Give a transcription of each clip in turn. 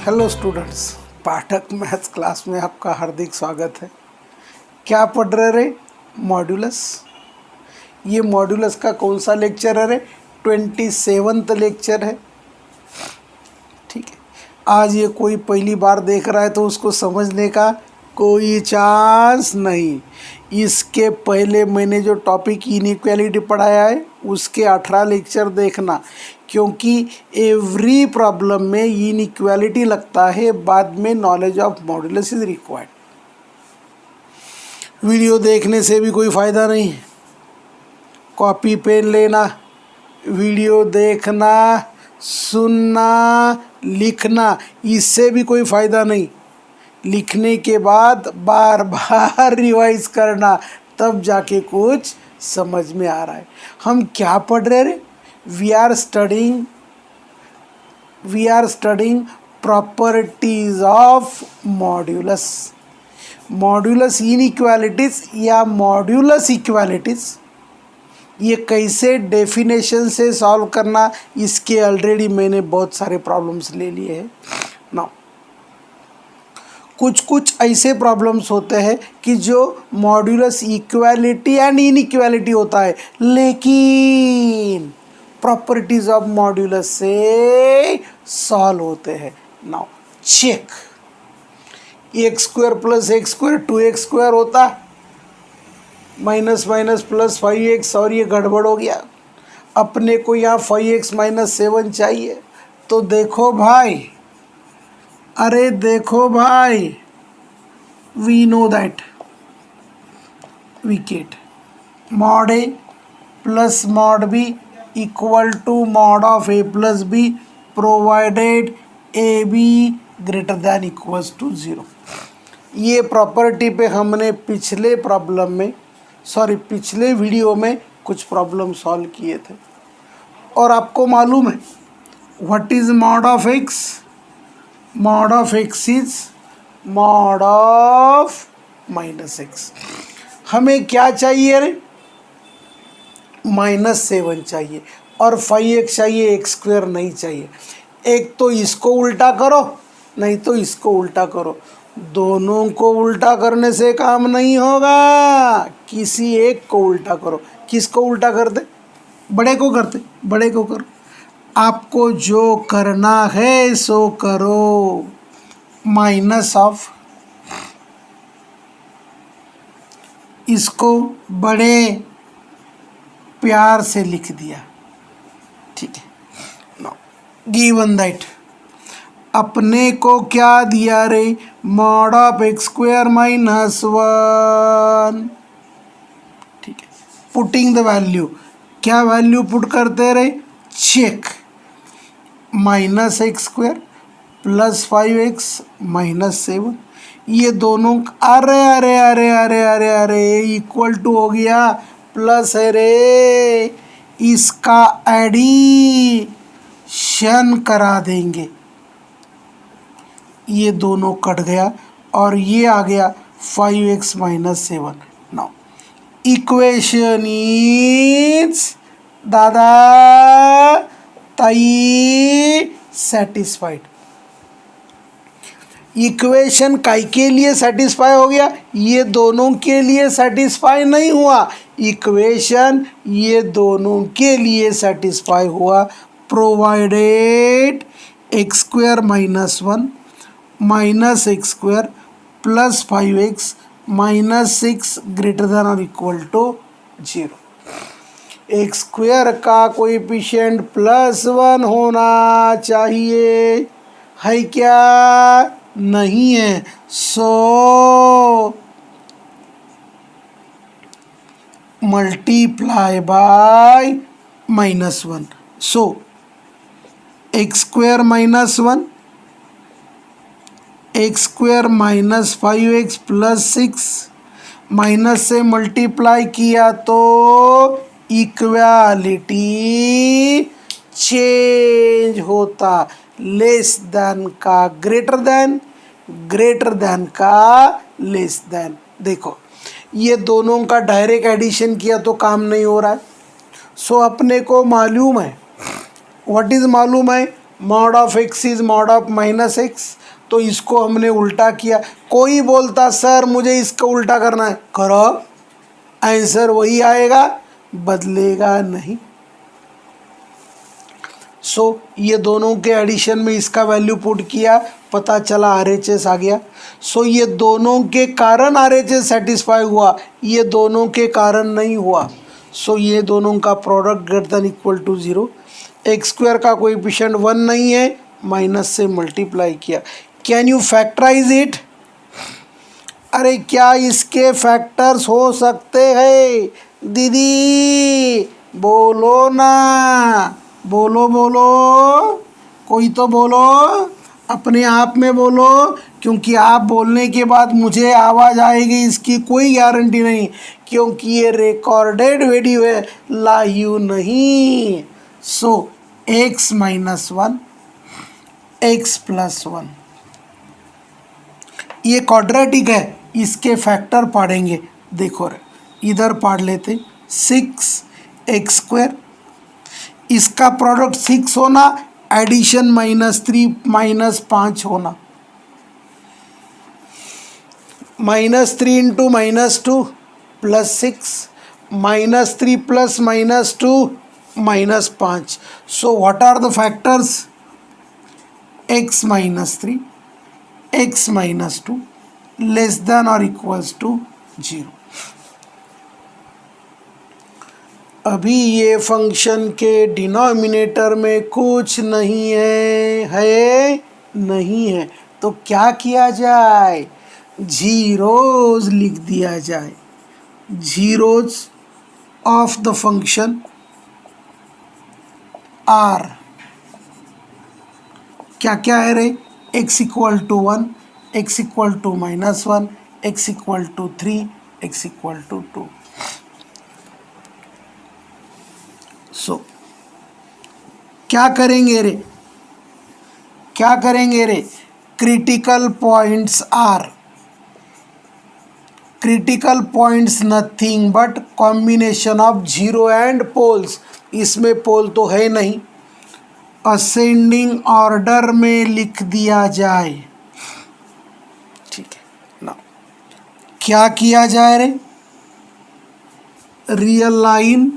Hello students, पाठक maths class में आपका हार्दिक स्वागत है। क्या पढ़ रहे रे? मॉड्यूलस। ये मॉड्यूलस का कौन सा लेक्चर है रे? 27वां लेक्चर है। ठीक है, आज ये कोई पहली बार देख रहा है तो उसको समझने का कोई चांस नहीं। इसके पहले मैंने जो टॉपिक इनइक्वालिटी पढ़ाया है उसके 18 लेक्चर देखना, क्योंकि एवरी प्रॉब्लम में इनइक्वालिटी लगता है, बाद में knowledge of modulus is required. Video देखने से भी कोई फ़ायदा नहीं, कॉपी पेन लेना, वीडियो देखना, सुनना, लिखना, इससे भी कोई फ़ायदा नहीं। लिखने के बाद बार बार रिवाइज करना, तब जाके कुछ समझ में आ रहा है। हम क्या पढ़ रहे रे? We are studying properties of modulus. Modulus inequalities या मॉड्यूलस इक्वालिटीज, ये कैसे डेफिनेशन से सॉल्व करना, इसके ऑलरेडी मैंने बहुत सारे प्रॉब्लम्स ले लिए हैं ना। कुछ ऐसे प्रॉब्लम्स होते हैं कि जो मॉड्यूलस इक्वालिटी एंड इनइक्वालिटी होता है, लेकिन प्रॉपर्टीज ऑफ मॉड्यूलस से सॉल्व होते हैं। Now check, x² + x² 2x² होता, माइनस माइनस प्लस 5x, और ये गड़बड़ हो गया। अपने को यहाँ 5x - 7 चाहिए, तो देखो भाई, अरे देखो भाई, we know that we get mod A plus mod B equal to mod of A plus B provided AB greater than equals to 0। ये प्रॉपर्टी पे हमने पिछले वीडियो में कुछ प्रॉब्लम सॉल्व किए थे। और आपको मालूम है what is mod of x? mod of x is mod of -x। हमें क्या चाहिए रे? -7 चाहिए और 5x चाहिए, x² नहीं चाहिए। एक तो इसको उल्टा करो, नहीं तो इसको उल्टा करो। दोनों को उल्टा करने से काम नहीं होगा, किसी एक को उल्टा करो। किसको उल्टा करते? बड़े को करते, बड़े को करो। आपको जो करना है सो करो। माइनस ऑफ, इसको बड़े प्यार से लिख दिया, ठीक है। गिवन दैट अपने को क्या दिया रे? mod of x² - 1, ठीक है। पुटिंग द वैल्यू, क्या वैल्यू पुट करते रे? चेक, -x² + 5x - 7, ये दोनों अरे अरे अरे अरे अरे अरे इक्वल टू हो गया, प्लस है रे, इसका एडिशन करा देंगे। ये दोनों कट गया और ये आ गया 5x - 7। नाउ इक्वेशन इज दादा ताई सेटिस्फाइड। इक्वेशन काई के लिए सेटिस्फाई हो गया? ये दोनों के लिए सेटिस्फाई नहीं हुआ, इक्वेशन ये दोनों के लिए सेटिस्फाई हुआ। Provided x² - 1 -x² + 5x - 6 greater than or equal to 0। x² का कोएफिशिएंट +1 होना चाहिए, है क्या? नहीं है। So multiply by -1। So x² - 1, x² - 5x + 6, minus से मल्टीप्लाई किया तो इक्वालिटी चेंज होता, लेस देन का ग्रेटर देन, ग्रेटर देन का लेस देन। देखो ये दोनों का डायरेक्ट एडिशन किया तो काम नहीं हो रहा है। सो अपने को मालूम है, व्हाट इज मालूम है? Mod of x is mod of minus x, तो इसको हमने उल्टा किया। कोई बोलता सर मुझे इसका उल्टा करना है, करो, आंसर वही आएगा, बदलेगा नहीं। सो ये दोनों के एडिशन में इसका वैल्यू पुट किया, पता चला RHS आ गया। सो ये दोनों के कारण RHS सेटिस्फाई हुआ, ये दोनों के कारण नहीं हुआ। सो ये दोनों का product greater than equal to 0। X square का कोएफिशिएंट 1 नहीं है, माइनस से मल्टीप्लाई किया। Can you factorize it? अरे क्या इसके फैक्टर्स हो सकते हैं दीदी? बोलो ना, बोलो बोलो, कोई तो बोलो, अपने आप में बोलो, क्योंकि आप बोलने के बाद मुझे आवाज़ आएगी इसकी कोई गारंटी नहीं, क्योंकि ये रिकॉर्डेड वीडियो है, लाइव नहीं। सो x माइनस 1 x प्लस 1 ये क्वाड्रेटिक है, इसके फैक्टर पढ़ेंगे। देखो रे इधर पढ़ लेते 6x स्क्वायर, इसका प्रोडक्ट 6 होना, एडिशन -3 -5 होना, -3 इंटू -2 +6, -3 प्लस -2 -5। So what are the factors? x -3 x -2 less than और इक्वल्स टू 0। अभी ये फंक्शन के डिनोमिनेटर में कुछ नहीं है नहीं है, तो क्या किया जाए? जीरोज लिख दिया जाए, zeros of the function are क्या क्या है रे? x equal to 1, x equal to -1, x equal to 3, x equal to 2। So क्या करेंगे रे? क्या करेंगे रे? Critical points are, critical points nothing but combination of zero and poles. इसमें पोल तो है नहीं, असेंडिंग ऑर्डर में लिख दिया जाए। ठीक है ना, क्या किया जाए रे? रियल लाइन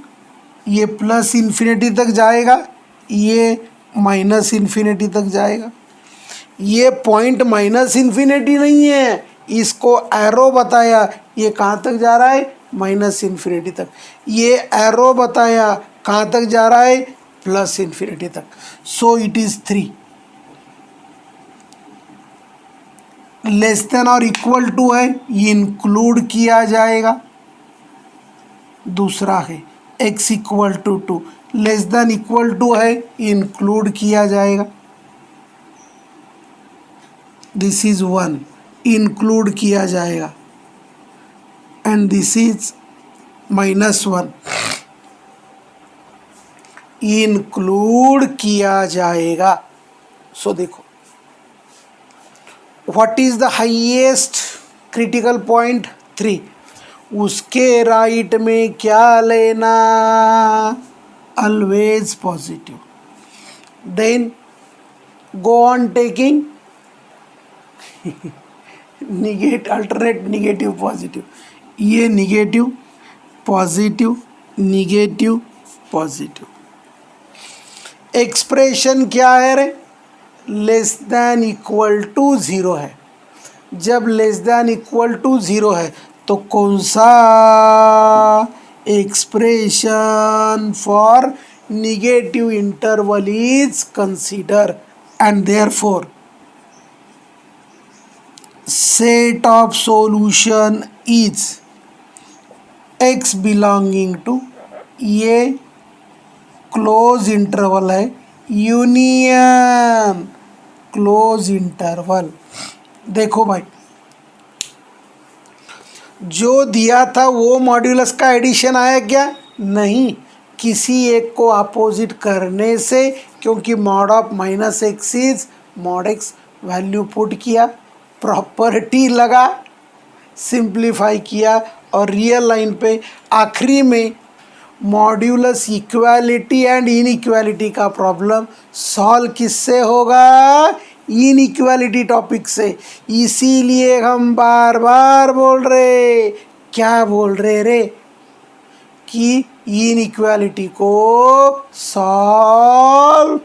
ये प्लस इन्फिनिटी तक जाएगा, ये माइनस इन्फिनिटी तक जाएगा। ये पॉइंट माइनस इन्फिनिटी नहीं है, इसको एरो बताया, ये कहाँ तक जा रहा है? माइनस इन्फिनिटी तक। ये एरो बताया कहाँ तक जा रहा है? प्लस इन्फिनिटी तक। So it is 3 less than और इक्वल टू है, ये इंक्लूड किया जाएगा। दूसरा है x equal to 2 less than equal to है, इंक्लूड किया जाएगा। दिस इज 1 इंक्लूड किया जाएगा, एंड दिस इज -1 इंक्लूड किया जाएगा। सो देखो what is the highest critical point? 3। उसके राइट में क्या लेना? Always positive. Then go on taking alternate negative positive. ये negative positive negative positive. Expression क्या है रे? लेस देन इक्वल टू 0 है। जब लेस देन इक्वल टू 0 है तो कौन सा expression for negative interval is consider, and therefore set of solution is x belonging to, ये क्लोज इंटरवल है, यूनियन क्लोज इंटरवल। देखो भाई, जो दिया था वो मॉड्यूलस का एडिशन आया क्या? नहीं, किसी एक को अपोजिट करने से, क्योंकि mod of -x is mod x, value put किया, प्रॉपर्टी लगा, सिंप्लीफाई किया, और रियल लाइन पे आखिरी में मॉड्यूलस इक्वालिटी एंड इनइक्वालिटी का प्रॉब्लम सॉल्व किससे होगा? इनइक्वालिटी टॉपिक से। इसीलिए हम बार बार बोल रहे, क्या बोल रहे रे, कि इनइक्वालिटी को सॉल्व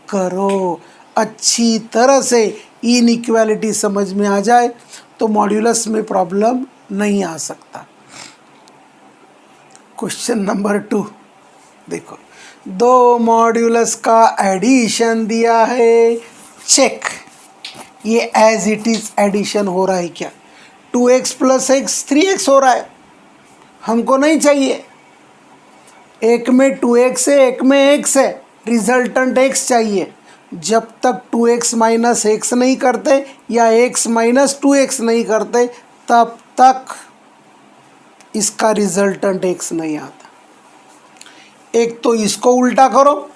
करो। अच्छी तरह से इनइक्वालिटी समझ में आ जाए तो मॉड्यूलस में प्रॉब्लम नहीं आ सकता। क्वेश्चन नंबर 2 देखो, दो मॉड्यूलस का एडिशन दिया है, चेक ये एज इट इज एडिशन हो रहा है क्या? 2x प्लस एक्स 3x हो रहा है, हमको नहीं चाहिए। एक में 2x है, एक में x है, रिजल्टेंट x चाहिए। जब तक 2x माइनस एक्स नहीं करते या x माइनस 2x नहीं करते तब तक इसका रिजल्टेंट x नहीं आता। एक तो इसको उल्टा करो,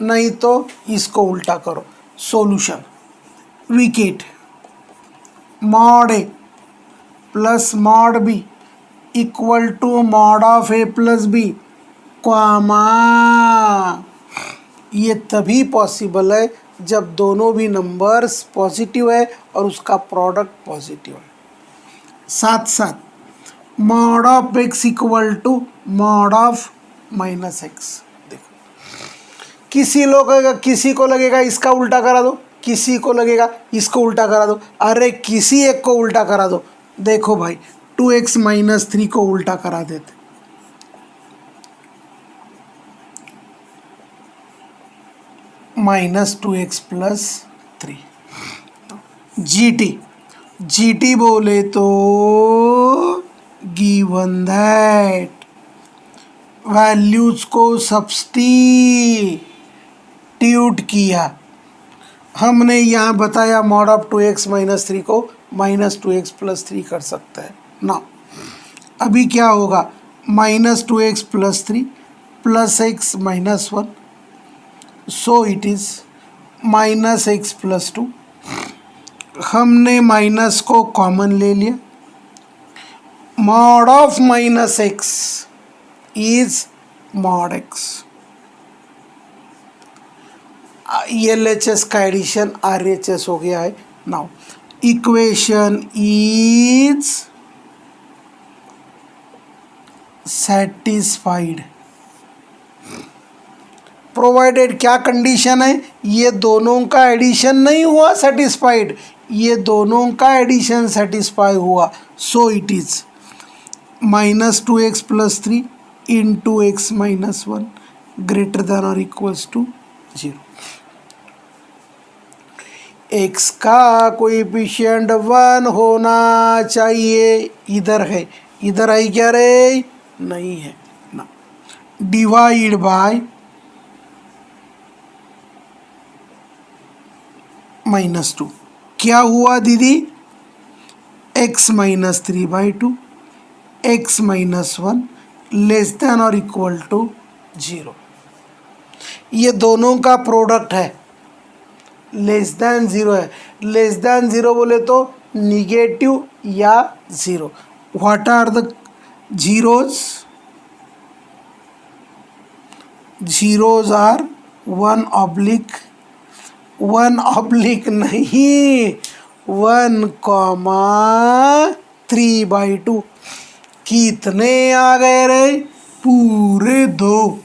नहीं तो इसको उल्टा करो। सॉल्यूशन, विकेट mod A plus mod B equal to mod of A plus B comma. ये तभी पॉसिबल है जब दोनों भी नंबर्स पॉजिटिव है और उसका प्रोडक्ट पॉजिटिव है। साथ साथ mod of x equal to mod of minus x. देखो, किसी को लगेगा इसका उल्टा करा दो, किसी को लगेगा इसको उल्टा करा दो। अरे किसी एक को उल्टा करा दो। देखो भाई, 2x माइनस 3 को उल्टा करा देते, माइनस 2x प्लस 3। जीटी बोले तो गिवन दैट वैल्यूज को सब्स्टिट्यूट किया। हमने यहाँ बताया मॉड ऑफ 2x माइनस 3 को माइनस 2x प्लस 3 कर सकता है ना। अभी क्या होगा? Minus 2x plus 3 plus x minus 1, so it is minus x plus 2। हमने माइनस को कॉमन ले लिया। Mod of minus x is mod x. LHS का एडिशन RHS हो गया है। Now equation is satisfied provided. क्या कंडीशन है? ये दोनों का एडिशन नहीं हुआ सेटिस्फाइड, ये दोनों का एडिशन सेटिस्फाई हुआ। सो it is minus 2x plus 3 into x minus 1 greater than और इक्वल्स टू 0। x का कोएफिशिएंट 1 होना चाहिए। इधर है, इधर है क्या रे? नहीं है ना। Divide by minus 2। क्या हुआ दीदी? x minus 3/2 x minus 1 less than और इक्वल टू 0। ये दोनों का प्रोडक्ट है, लेस देन 0 है। लेस देन 0 बोले तो निगेटिव या 0। What are the zeros? Zeros are 1/1 नहीं, 1,3/2। कितने आ गए रे? पूरे 2।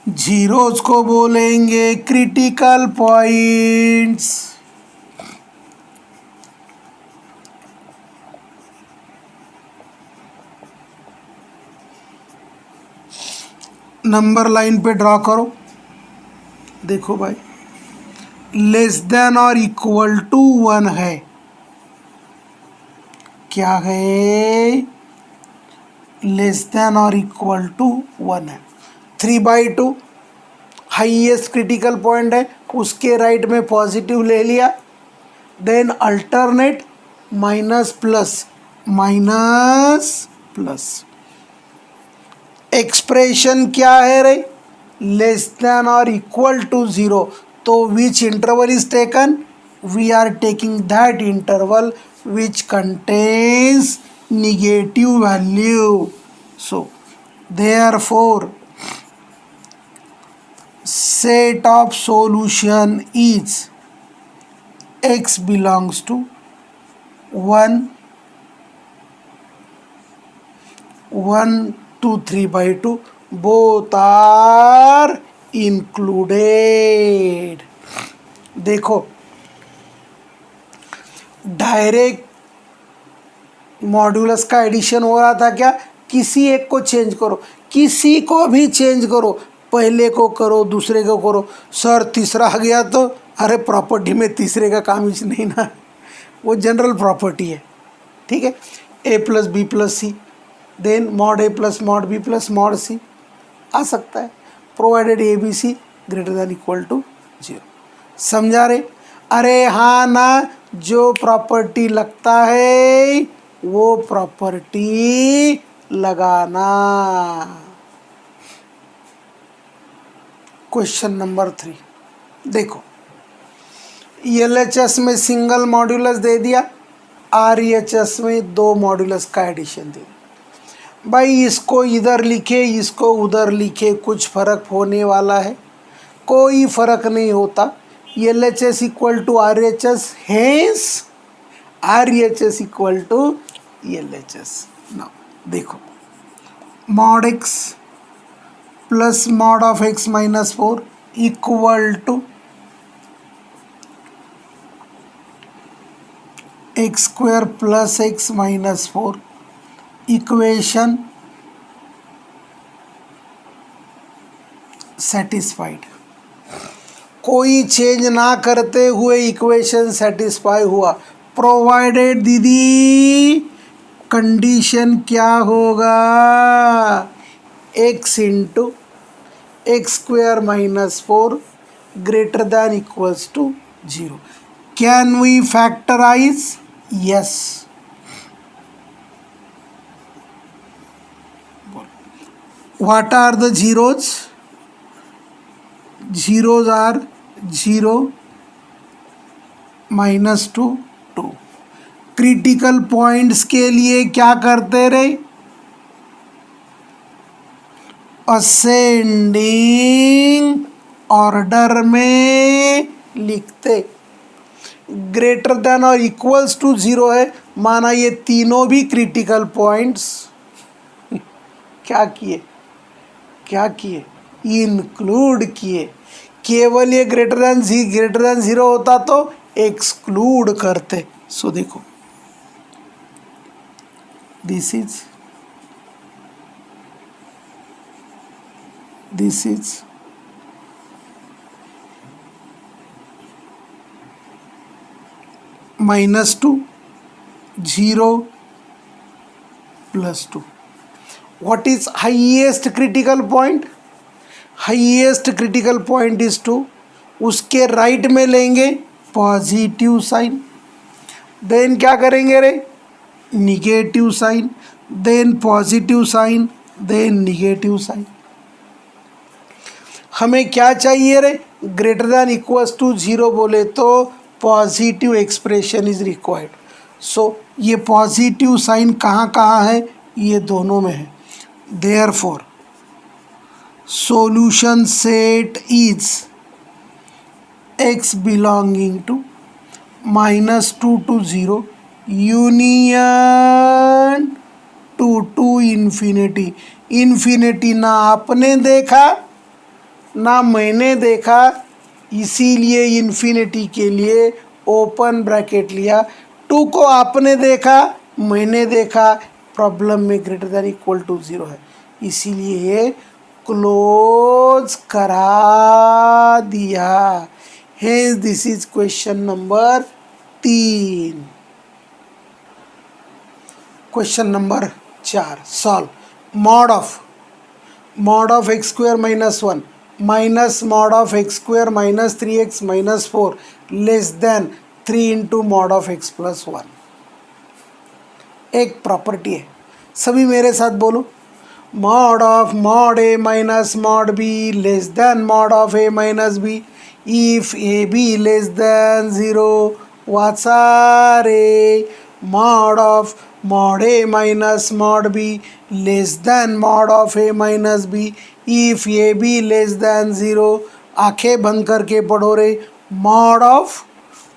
जीरोज को बोलेंगे क्रिटिकल पॉइंट्स। नंबर लाइन पे ड्रॉ करो। देखो भाई, लेस देन और इक्वल टू 1 है। क्या है? लेस देन और इक्वल टू 1 है। 3/2 हाईएस्ट क्रिटिकल पॉइंट है, उसके राइट में पॉजिटिव ले लिया। Then alternate minus plus minus plus. Expression क्या है रे? लेस देन और इक्वल टू 0। तो which interval is taken? We are taking that interval which contains negative value. So therefore set of solution is x belongs to 1 1 2 3 by 2 both are included. देखो direct modulus का addition हो रहा था क्या, किसी एक को चेंज करो, किसी को भी चेंज करो, पहले को करो दूसरे को करो, सर तीसरा आ गया तो अरे प्रॉपर्टी में तीसरे का काम ही नहीं ना, वो जनरल प्रॉपर्टी है, ठीक है। A plus B plus C then mod A plus mod B plus mod C आ सकता है, provided A B C greater than equal to 0। समझा रहे? अरे हाँ ना, जो प्रॉपर्टी लगता है वो प्रॉपर्टी लगाना। क्वेश्चन नंबर 3 देखो, एलएचएस में सिंगल मॉड्यूलस दे दिया, आरईएचएस में 2 मॉड्यूलस का एडिशन दे दिया। भाई इसको इधर लिखे इसको उधर लिखे कुछ फर्क होने वाला है? कोई फर्क नहीं होता। LHS equal to RHS, hence RHS equal to LHS. Now देखो, mod X plus mod of X minus 4 equal to x square plus X minus 4, equation satisfied. कोई चेंज ना करते हुए इक्वेशन सेटिस्फाई हुआ, प्रोवाइडेड दीदी कंडीशन क्या होगा, x into X square minus 4 greater than equals to 0। Can we factorise? Yes. What are the zeros? Zeros are 0, -2, 2। Critical points के लिए क्या करते रहे? असेंडिंग ऑर्डर में लिखते। ग्रेटर देन और इक्वल्स टू 0 है, माना ये तीनों भी क्रिटिकल पॉइंट्स क्या किए, क्या किए, इंक्लूड किए। केवल ये ग्रेटर देन 0 होता तो एक्सक्लूड करते। सो देखो, this is -2, 0, +2। What is highest critical point? Highest critical point is 2। उसके राइट में लेंगे पॉजिटिव साइन, देन क्या करेंगे रे, negative sign, then positive sign, then negative sign. हमें क्या चाहिए रे, ग्रेटर दैन इक्वल्स टू 0 बोले तो पॉजिटिव एक्सप्रेशन इज रिक्वायर्ड। सो ये पॉजिटिव साइन कहाँ कहाँ है, ये दोनों में है। Therefore solution set is x belonging to -2 to 0 union to infinity। Infinity ना आपने देखा ना मैंने देखा, इसीलिए इन्फिनिटी के लिए ओपन ब्रैकेट लिया। 2 को आपने देखा मैंने देखा, प्रॉब्लम में ग्रेटर दैन इक्वल टू 0 है, इसीलिए ये क्लोज करा दिया। Hence this is question number 3। Question number 4 solve. Mod of x square -1 minus mod of x square -3x -4 less than 3 into mod of x plus 1। एक property है, सभी मेरे साथ बोलो, mod of mod a minus mod b less than mod of a minus b if ab less than 0 what's are a mod of mod a minus mod b less than mod of A minus B, if A B less than 0, आंखें बंद करके पढ़ो रे, mod of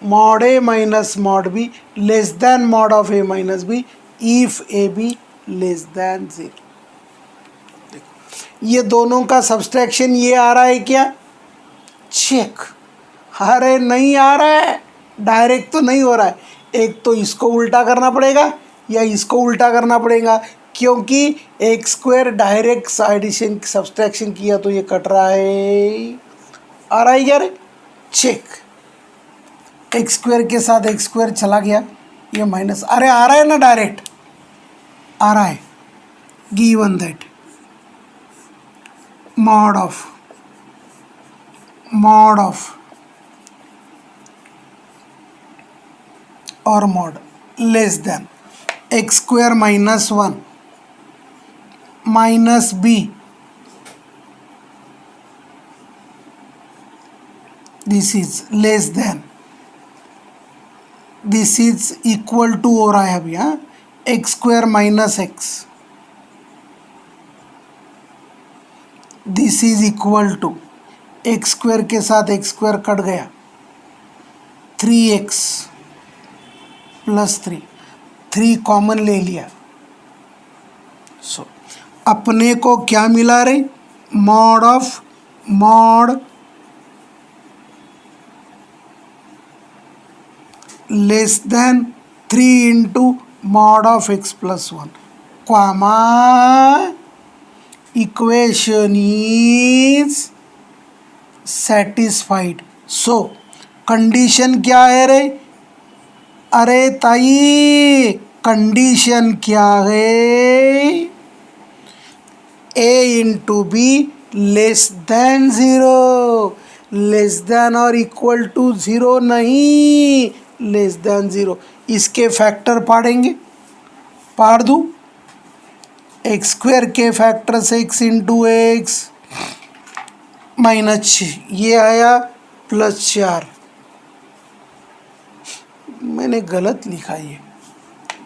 mod A minus mod B less than mod of A minus B if A B less than 0। ये दोनों का subtraction ये आ रहा है क्या? चेक। अरे नहीं आ रहा है, डायरेक्ट तो नहीं हो रहा है, एक तो इसको उल्टा करना पड़ेगा या इसको उल्टा करना पड़ेगा, क्योंकि x square direct addition subtraction किया तो ये कट रहा है। आ रहा है क्या रे? चेक। एक्स स्क्वायर के साथ एक्स स्क्वायर चला गया, ये माइनस, अरे आ रहा है ना, डायरेक्ट आ रहा है। गिवन दैट मॉड ऑफ और mod less than x square minus 1 minus B, this is less than, this is equal to हो रहा है अभी, हाँ, x square minus x, this is equal to x square के साथ एक्स स्क्वायर कट गया, 3x plus 3 common ले लिया। सो अपने को क्या मिला रे? Mod of mod less then 3 into mod of x plus 1 comma equation is satisfied. So condition क्या है रे? अरे ताई कंडीशन क्या है? a into B less than 0, less than और इक्वल टू 0 नहीं, लेस देन 0। इसके फैक्टर पाड़ेंगे, पाड़ दूँ, एक्स स्क्वायर के फैक्टर से x इंटू एक्स माइनस, ये आया प्लस 4, मैंने गलत लिखा,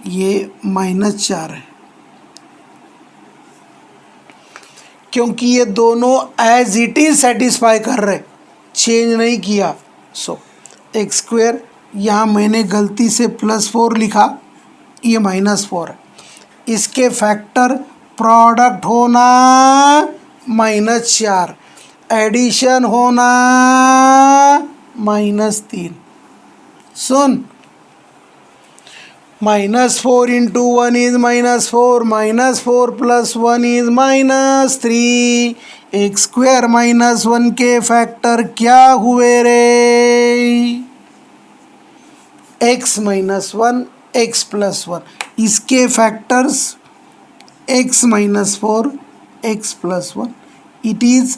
ये माइनस 4 है, क्योंकि ये दोनों एज इट इज सेटिस्फाई कर रहे, चेंज नहीं किया। सो एक्स स्क्वायर, यहाँ मैंने गलती से प्लस 4 लिखा, ये माइनस 4 है, इसके फैक्टर प्रोडक्ट होना माइनस 4, एडिशन होना minus 3। Soon, -4 into 1 is -4, -4 plus 1 is -3, x square -1 के फैक्टर क्या हुए रे? x माइनस 1 x प्लस 1, इसके factors x minus 4 x plus 1, it is,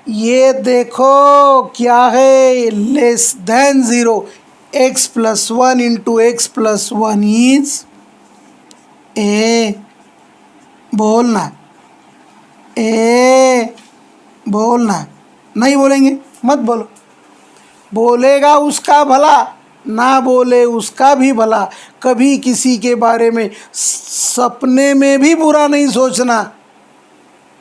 ये देखो क्या है, less than 0, x plus 1 into x plus 1 is a, बोलना ए, बोलना, नहीं बोलेंगे मत बोलो, बोलेगा उसका भला, ना बोले उसका भी भला। कभी किसी के बारे में सपने में भी बुरा नहीं सोचना।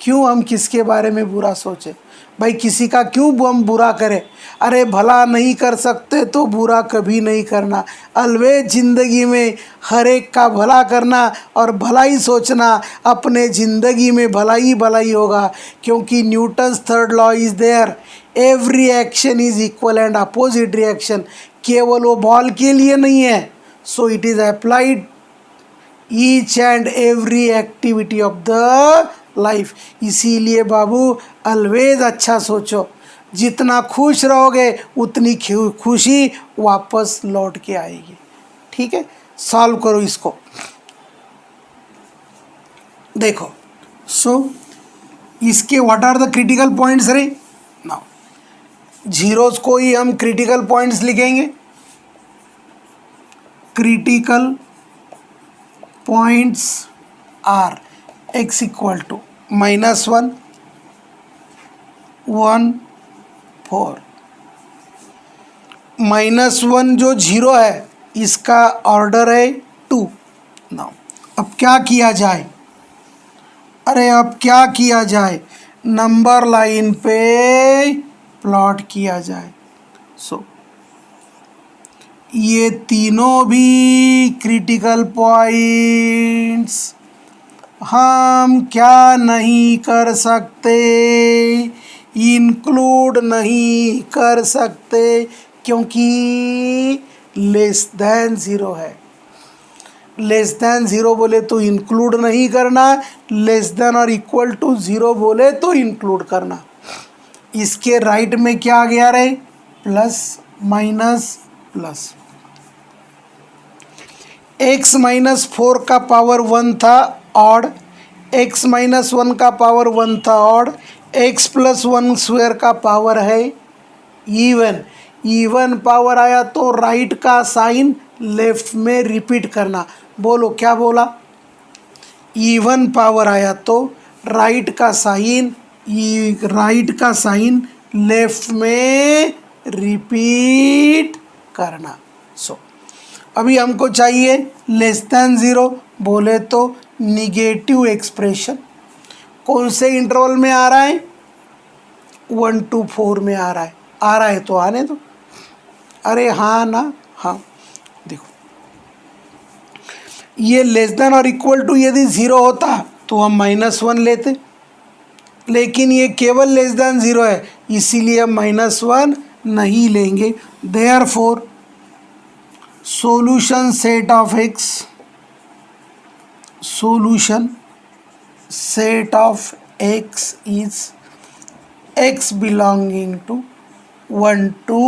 क्यों हम किसके बारे में बुरा सोचें भाई? किसी का क्यों हम बुरा करें? अरे भला नहीं कर सकते तो बुरा कभी नहीं करना। अलवेज ज़िंदगी में हर एक का भला करना और भला ही सोचना, अपने ज़िंदगी में भला ही होगा। क्योंकि Newton's third law is there, every action is equal and opposite reaction. केवल वो बॉल के लिए नहीं है, so it is applied each and every activity of the life. इसीलिए बाबू अलवेज अच्छा सोचो, जितना खुश रहोगे उतनी खुशी वापस लौट के आएगी। ठीक है, सॉल्व करो इसको। देखो, सो इसके what are the critical points रे? नाउ जीरोस को ही हम क्रिटिकल पॉइंट्स लिखेंगे। Critical points are x equal to -1 1 4, -1 जो 0 है इसका ऑर्डर है 2। नाउ अब क्या किया जाए? अरे अब क्या किया जाए, नंबर लाइन पे प्लॉट किया जाए। सो ये तीनों भी क्रिटिकल पॉइंट्स हम क्या नहीं कर सकते, इंक्लूड नहीं कर सकते, क्योंकि लेस देन ज़ीरो है। लेस देन ज़ीरो बोले तो इंक्लूड नहीं करना, लेस देन और इक्वल टू ज़ीरो बोले तो इंक्लूड करना। इसके राइट में क्या आ गया रे, plus minus plus. x minus 4 का पावर 1 था ऑड, x माइनस 1 का पावर 1 था ऑड, x प्लस 1 स्क्वायर का पावर है इवन। इवन पावर आया तो राइट का साइन लेफ्ट में रिपीट करना। बोलो क्या बोला, इवन पावर आया तो राइट का साइन लेफ्ट में रिपीट करना। सो अभी हमको चाहिए लेस देन ज़ीरो, बोले तो निगेटिव एक्सप्रेशन कौन से इंटरवल में आ रहा है, 1 to 4 में आ रहा है तो आने दो। अरे हाँ ना, हाँ देखो ये लेस देन और इक्वल टू यदि ज़ीरो होता तो हम -1 लेते, लेकिन ये केवल लेस देन ज़ीरो है इसीलिए हम -1 नहीं लेंगे। Therefore solution set of x is x belonging to 1 to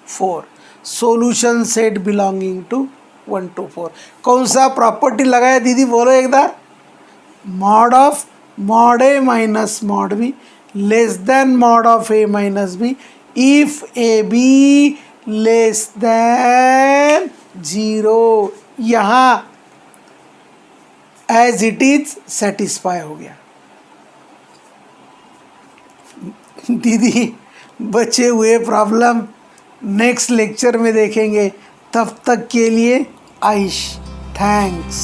4। solution set belonging to 1 to 4 कौन सा प्रॉपर्टी लगाया दीदी, बोलो एक बार, mod of mod A minus mod B less than mod of A minus B if A B less than zero. यहाँ as it is satisfy हो गया। दीदी बचे हुए प्रॉब्लम नेक्स्ट लेक्चर में देखेंगे, तब तक के लिए आइश, थैंक्स।